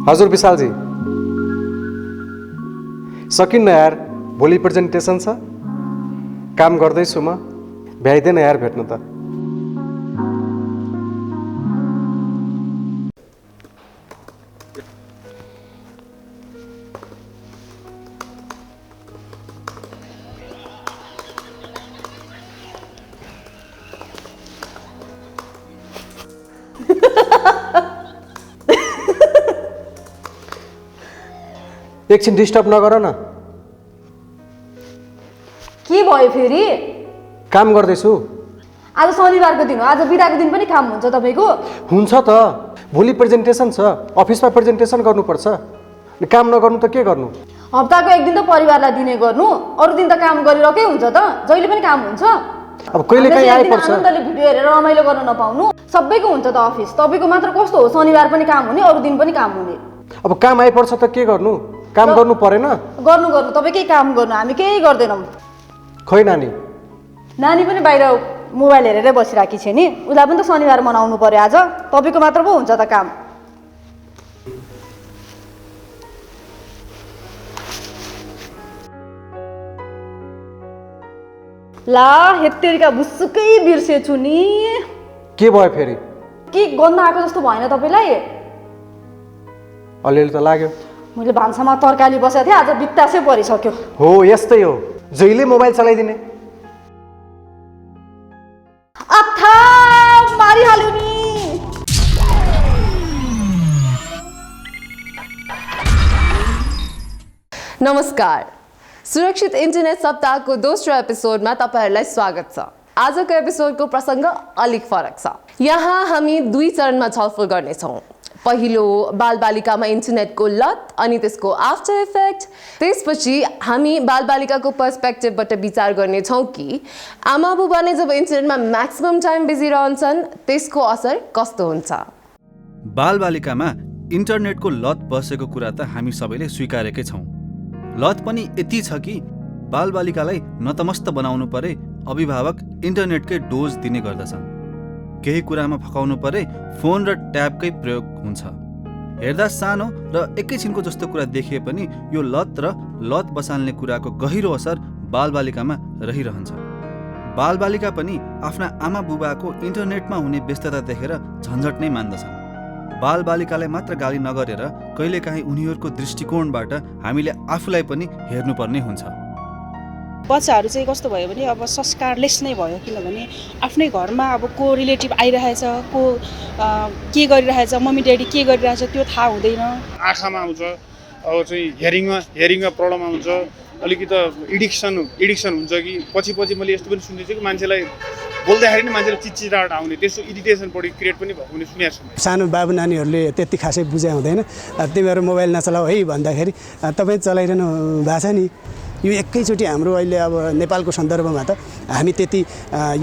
हजुर विशालजी सकिन्न यार, भोलि प्रेजेन्टेसन छ, काम गर्दैछु म, भ्याइँदैन यार भेट्नु त। एकछिन डिस्टर्ब नगर न। के भयो फेरि? काम गर्दैछु। आज शनिबारको दिन हो, आज बिदाको दिन पनि काम हुन्छ तपाईँको? हुन्छ त, भोलि प्रेजेन्टेसन छ, अफिसमा प्रेजेन्टेसन गर्नुपर्छ, काम नगर्नु त के गर्नु? हप्ताको एक दिन त परिवारलाई दिने गर्नु, अरू दिन त काम गरिरहेकै हुन्छ त, जहिले पनि काम हुन्छ। अब कहिले काहीँ आइपर्छ। आनन्दले भिडियो हेरेर रमाइलो गर्न नपाउनु, सबैको हुन्छ त अफिस, तपाईँको मात्र कस्तो हो शनिबार पनि काम हुने, अरू दिन पनि काम हुने? अब काम आइपर्छ त के गर्नु, काम गर्नु परेन? गर्नु तपाईँ केही काम गर्नु, हामी केही गर्दैनौँ। खोइ नानी पनि बाहिर मोबाइल हेरेरै बसिरहेकी छ नि, उसलाई पनि त शनिबार मनाउनु पर्यो आज, तपाईँको मात्र पो हुन्छ त काम। ला हेत्तेरिका भुसुकै बिर्सेछु नि। के भयो फेरि? के गन्ध आएको जस्तो भएन तपाईँलाई? अलिअलि त लाग्यो। मैले भान्सामा तरकारी बसेको थिएँ, आज बित्तासै परिसक्यो। हो यस्तै हो, जहिले मोबाइल चलाइदिने। अथा मारिहाल्यो नि। नमस्कार, सुरक्षित इन्टरनेट सप्ताहको दोस्रो एपिसोडमा तपाईहरुलाई स्वागत छ। आजको एपिसोडको प्रसङ्ग अलिक फरक छ। यहाँ हामी दुई चरणमा छलफल गर्नेछौँ। पहिलो बालबालिकामा इन्टरनेटको लत अनि त्यसको आफ्टर इफेक्ट, त्यसपछि हामी बालबालिकाको पर्सपेक्टिभबाट विचार गर्नेछौँ कि आमा बुबाले जब इन्टरनेटमा म्याक्सिमम टाइम बिजी रहन्छन् त्यसको असर कस्तो हुन्छ। बालबालिकामा इन्टरनेटको लत बसेको कुरा त हामी सबैले स्वीकारेकै छौँ। लत पनि यति छ कि बालबालिकालाई नतमस्त बनाउनु परे अभिभावक इन्टरनेटकै डोज दिने गर्दछन्। केही कुरामा फकाउनु परे फोन र ट्याबकै प्रयोग हुन्छ। हेर्दा सानो र एकैछिनको जस्तो कुरा देखिए पनि यो लत र लत बसाल्ने कुराको गहिरो असर बालबालिकामा रहिरहन्छ। बालबालिका पनि आफ्ना आमा बुबाको इन्टरनेटमा हुने व्यस्तता देखेर झन्झट नै मान्दछन्। बालबालिकालाई मात्र गाली नगरेर कहिलेकाहीँ उनीहरूको दृष्टिकोणबाट हामीले आफूलाई पनि हेर्नुपर्ने हुन्छ। बच्चाहरू चाहिँ कस्तो भयो भने अब संस्कारलेस नै भयो, किनभने आफ्नै घरमा अब को रिलेटिभ आइरहेछ, को के गरिरहेछ, मम्मी ड्याडी के गरिरहेछ त्यो थाहा हुँदैन। आँखामा आउँछ, अब चाहिँ हेरिङमा प्रब्लम आउँछ, अलिकति इडिक्सन हुन्छ कि पछि मैले यस्तो पनि सुनेको छु कि मान्छेलाई बोल्दाखेरि नि मान्छेले चिचिराट आउने, त्यसो इरिटेसन बढी क्रिएट पनि भएको पनि सुनेको छु। सानो बाबु नानीहरूले त्यति खासै बुझे हुँदैन, तिमीहरू मोबाइल नचलाऊ है भन्दाखेरि तपाईँ चलाइरहनु भएको छ नि। यो एकैचोटि हाम्रो अहिले अब नेपालको सन्दर्भमा त हामी त्यति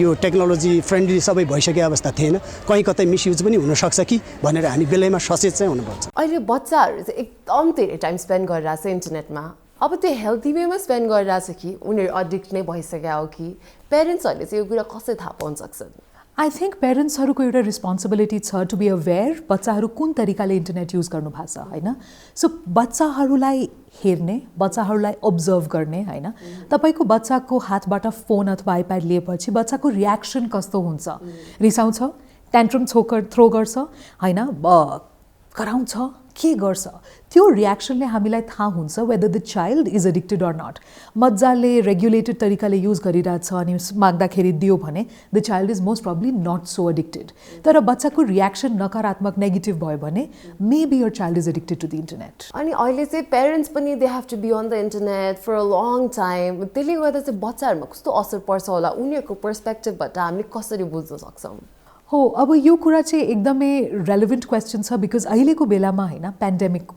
यो टेक्नोलोजी फ्रेन्डली सबै भइसकेको अवस्था थिएन, कहीँ कतै मिसयुज पनि हुनसक्छ कि भनेर हामी बेलैमा सचेत चाहिँ हुनुपर्छ। अहिले बच्चाहरू चाहिँ एकदम धेरै टाइम स्पेन्ड गरिरहेछ इन्टरनेटमा। अब त्यो हेल्दी वेमा स्पेन्ड गरिरहेछ कि उनीहरू एडिक्ट नै भइसक्यो हो कि पेरेन्ट्सहरूले चाहिँ यो कुरा कसरी थाहा पाउन सक्छन्? आई थिङ्क पेरेन्ट्सहरूको एउटा रिस्पोन्सिबिलिटी छ टु बी अवेर बच्चाहरू कुन तरिकाले इन्टरनेट युज गर्नु भएको छ होइन। सो बच्चाहरूलाई हेर्ने, बच्चाहरूलाई अब्जर्भ गर्ने होइन। तपाईँको बच्चाको हातबाट फोन अथवा आइप्याड लिएपछि बच्चाको रियाक्सन कस्तो हुन्छ, रिसाउँछ, ट्यान्ट्रम थ्रो गर्छ होइन, कराउँछ, के गर्छ, त्यो रियाक्सनले हामीलाई थाहा हुन्छ whether the child is addicted or not. मजाले रेगुलेटेड तरिकाले युज गरिरहेछ अनि माग्दाखेरि दियो भने the child is most probably not so addicted. तर बच्चाको रियाक्सन नकारात्मक नेगेटिभ भयो भने maybe your child is addicted to the internet. अनि अहिले चाहिँ पेरेन्ट्स पनि they have to be on the internet for a long time, त्यसले गर्दा चाहिँ बच्चाहरूमा कस्तो असर पर्छ होला, उनीहरूको पर्सपेक्टिभबाट हामीले कसरी बुझ्न सक्छौँ? हो, अब यो कुरा चाहिँ एकदमै रेलेभेन्ट क्वेसन छ बिकज अहिलेको बेलामा होइन पेन्डेमिक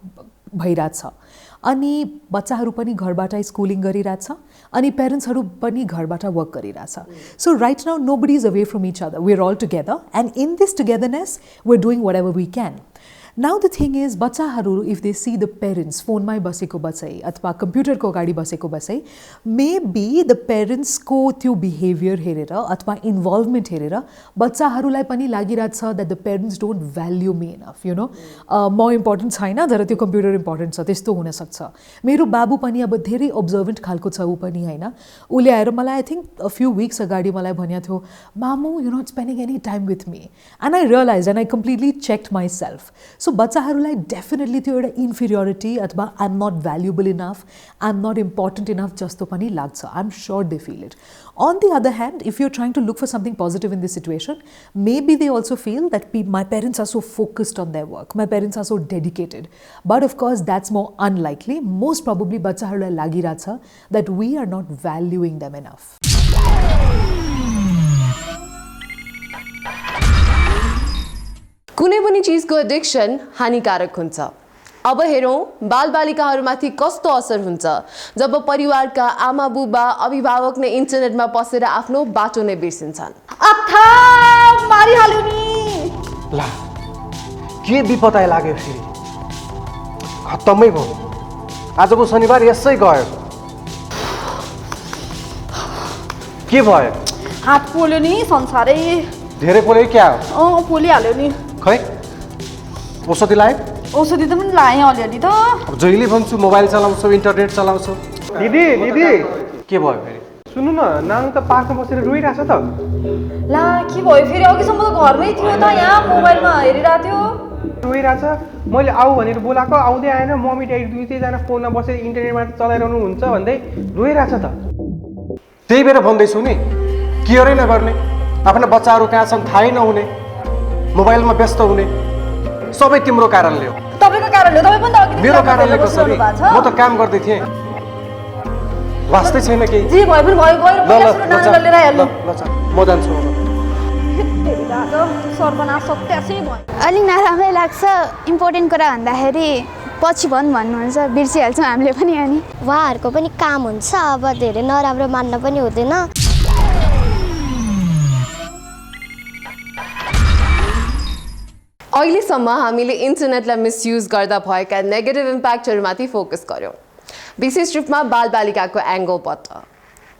भइरहेछ अनि बच्चाहरू पनि घरबाट स्कुलिङ गरिरहेछ अनि पेरेन्ट्सहरू पनि घरबाट वर्क गरिरहेछ। So right now nobody is away from each other, we are all together and in this togetherness we are doing whatever we can. Now the thing is बच्चाहरू if they see the parents फोनमै बसेको बसै अथवा कम्प्युटरको अगाडि बसेको बसै maybe the पेरेन्ट्सको त्यो बिहेभियर हेरेर अथवा इन्भल्भमेन्ट हेरेर बच्चाहरूलाई पनि लागिरहेको छ that the parents don't value me enough you know म इम्पोर्टेन्ट छैन तर त्यो कम्प्युटर इम्पोर्टेन्ट छ त्यस्तो हुनसक्छ मेरो बाबु पनि अब धेरै अब्जर्भेन्ट खालको छ ऊ पनि होइन उसले आएर मलाई I think a few weeks अगाडि मलाई भनेको थियो मामु you not spending any time with me and I realize and I completely checked myself so बच्चाहरूलाई डेफिनेटली त्यो एउटा इन्फिरियोरिटी अथवा I am not valuable enough I am not important enough जस्तो पनि लाग्छ I am sure they feel it On the other hand, if you're trying to look for something positive in this situation, maybe they also feel that my parents are so focused on their work, my parents are so dedicated. But of course, that's more unlikely. Most probably, bachchaharulai lagirahcha that we are not valuing them enough. कुनै पनि चीजको addiction हानिकारक हुन्छ अब हेरौँ बालबालिकाहरूमाथि कस्तो असर हुन्छ जब परिवारका आमा बुबा अभिभावक नै इन्टरनेटमा पसेर आफ्नो बाटो नै बिर्सिन्छन् अथा मारिहाल्यो नि ला के विपद लाग्यो फेरि खत्तमै भयो आजको शनिबार यसै गयो के भयो हात पोल्यो नि संसारै धेरै पोल्यो क्या हो पोलिहाल्यो नि खै औषधि लायो औषधि त पनि लाएँ अलिअलि त अब जहिले भन्छु मोबाइल चलाउँछौ इन्टरनेट चलाउँछौ दिदी के भयो फेरि सुन्नु न नानु त पार्कमा बसेर रोइरहेछ त ला के भयो फेरि अघिसम्म त घरमै थियो त यहाँ मोबाइलमा हेरिरहेको थियो रोइरहेछ मैले आऊ भनेर बोलाएको आउँदै आएन मम्मी ड्याडी दुईजना फोनमा बसेर इन्टरनेटमा चलाइरहनु हुन्छ भन्दै रोइरहेछ त त्यही भएर भन्दैछु नि केयरै नगर्ने आफ्ना बच्चाहरू कहाँ छन् थाहै नहुने मोबाइलमा व्यस्त हुने सबै तिम्रो कारणले हो तपाईँको कारणले तपाईँ पनि त अघि मेरो कारणले कसरी म त काम गर्दै थिएँ वास्तै छैन केही जे भयो पनि भयो गएर नानीलाई लिएर आइहाल्नु म जान्छु सर्वनाश सत्यासै भयो अलिक नराम्रै लाग्छ इम्पोर्टेन्ट कुरा भन्दाखेरि पछि भन्नुहुन्छ बिर्सिहाल्छौँ हामीले पनि अनि उहाँहरूको पनि काम हुन्छ अब धेरै नराम्रो मान्न पनि हुँदैन अहिलेसम्म हामीले इन्टरनेटलाई मिसयुज गर्दा भएका नेगेटिभ इम्प्याक्टहरूमाथि फोकस गर्यौँ विशेष रूपमा बालबालिकाको एङ्गलबाट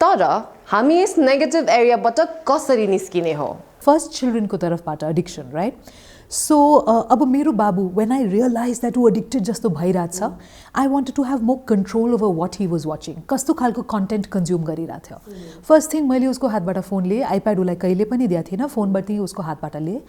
तर हामी यस नेगेटिभ एरियाबाट कसरी निस्किने हो फर्स्ट चिल्ड्रेनको तर्फबाट एडिक्सन राइट सो अब मेरो बाबु वेन आई रियलाइज द्याट ऊ एडिक्टेड जस्तो भइरहेछ I wanted to have more control over what he was watching कस्तो खालको कन्टेन्ट कन्ज्युम गरिरहेको थियो फर्स्ट थिङ मैले उसको हातबाट फोन लिएँ आइप्याड उसलाई कहिले पनि दिएको थिइनँ फोनबाट उसको हातबाट लिएँ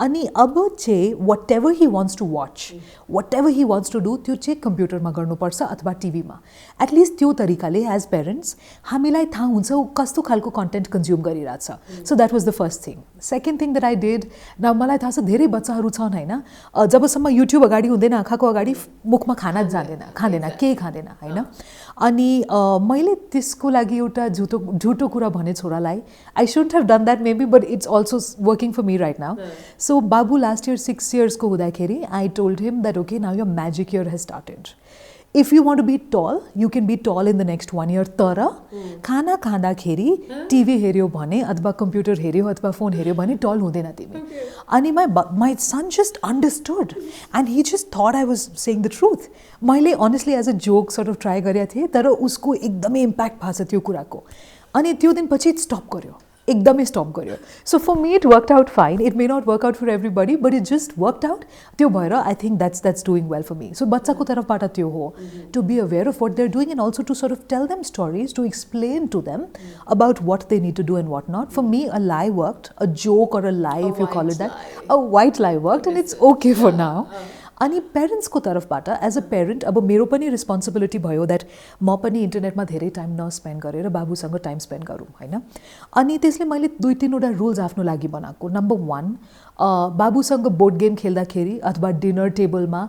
अनि अब चाहिँ whatever he wants to watch whatever he wants to do त्यो चाहिँ कम्प्युटरमा गर्नुपर्छ अथवा टिभीमा एटलिस्ट त्यो तरिकाले एज पेरेन्ट्स हामीलाई थाहा हुन्छ ऊ कस्तो खालको कन्टेन्ट कन्ज्युम गरिरहेछ so that was the first thing second thing that I did न मलाई थाहा छ धेरै बच्चाहरू छन् होइन जबसम्म युट्युब अगाडि हुँदैन आँखाको अगाडि मुखमा खाना जाँदैन खाँदैन केही खाँदैन होइन अनि मैले त्यसको लागि एउटा झुटो कुरा भने छोरालाई I shouldn't have done that maybe but it's also working for me right now so बाबु लास्ट इयर 6 इयर्सको हुँदाखेरि I told him that okay now your magic year has started if you want to be tall you can be tall in the next 1 year तर खाना खाँदाखेरि TV हेऱ्यो भने अथवा computer हेऱ्यो अथवा फोन हेऱ्यो भने टल हुँदैन तिमी अनि my son just understood and he just thought I was saying the truth मैले honestly as a joke sort of try गरेको थिएँ तर उसको एकदमै इम्प्याक्ट भएको छ त्यो कुराको अनि त्यो दिनपछि स्टप गर्यो एकदमै स्टप गर्यो so for me it worked out fine it may not work out for everybody but it just worked out त्यो भएर I think that's doing well for me so बच्चाको तर्फबाट त्यो हो to be aware of what they are doing and also to sort of tell them stories to explain to them about what they need to do and what not for me अ लाई worked a joke or a lie if you call it that a white lie worked and it's okay for now अनि पेरेन्ट्सको तर्फबाट as a parent अब मेरो पनि responsibility भयो that म पनि इन्टरनेटमा धेरै टाइम नस्पेन्ड गरेर बाबुसँग टाइम स्पेन्ड गरौँ होइन अनि त्यसले मैले 2-3वटा रुल्स आफ्नो लागि बनाएको नम्बर 1 बाबुसँग बोर्ड गेम खेल्दाखेरि अथवा डिनर टेबलमा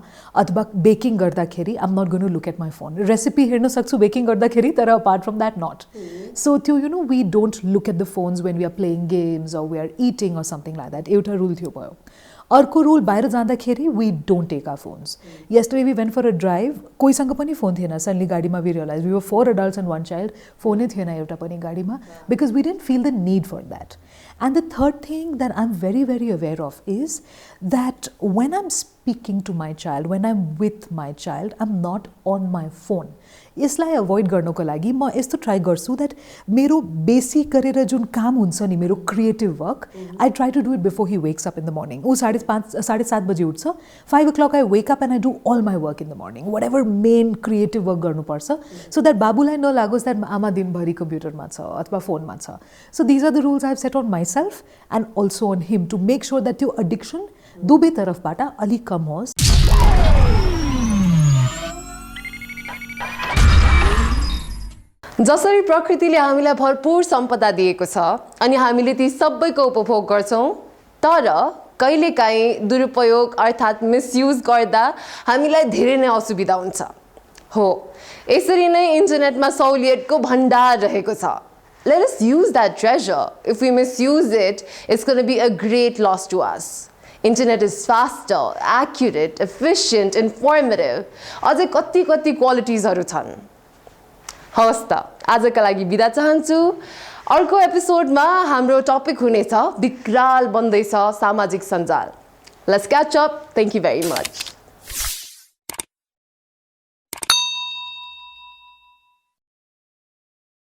अथवा बेकिङ गर्दाखेरि I'm not going to look at my phone recipe हेर्न सक्छु बेकिङ गर्दाखेरि तर apart from that not so त्यो you know we don't look at the phones when we are playing games or we are eating or something like that एउटा rule थियो भयो अर्को rule बाहिर जाँदाखेरि we don't take our phones. Yesterday we went for a drive, कोहीसँग पनि phone थिएन. Suddenly गाडीमा we realise we were 4 adults and 1 child, फोनै थिएन एउटा पनि गाडीमा, because we didn't feel the need for that. And the third thing that I'm very, very aware of is that when I'm speaking to my child, when I'm with my child, I'm not on my phone. यसलाई avoid गर्नको लागि म यस्तो try गर्छु that मेरो basic गरेर जुन काम हुन्छ नि मेरो creative work, I try to do it before he wakes up in the morning. ऊ 5:30 बजी उठ्छ, 5 o'clock I wake up and I do all my work in the morning, whatever main creative work गर्नुपर्छ, so that बाबुलाई नलागोस् that आमा दिनभरि कम्प्युटरमा छ अथवा फोनमा छ. So these are the rules I have set on myself and also on him to make sure that त्यो एडिक्सन दुवै तर्फबाट अलिक कम होस्. जसरी प्रकृतिले हामीलाई भरपूर सम्पदा दिएको छ अनि हामीले ती सबैको उपभोग गर्छौँ, तर कहिलेकाहीँ दुरुपयोग अर्थात् मिसयुज गर्दा हामीलाई धेरै नै असुविधा हुन्छ. हो, यसरी नै इन्टरनेटमा सहुलियतको भण्डार रहेको छ. Let us use that treasure. If we misuse it, it's going to be a great loss to us. Internet is faster, accurate, efficient, informative. अझै कति क्वालिटिजहरू छन्. हवस् त, आजका लागि बिदा चाहन्छु. अर्को एपिसोडमा हाम्रो टपिक हुनेछ विकराल बन्दैछ सामाजिक सञ्जाल. Let's catch up. Thank you very much.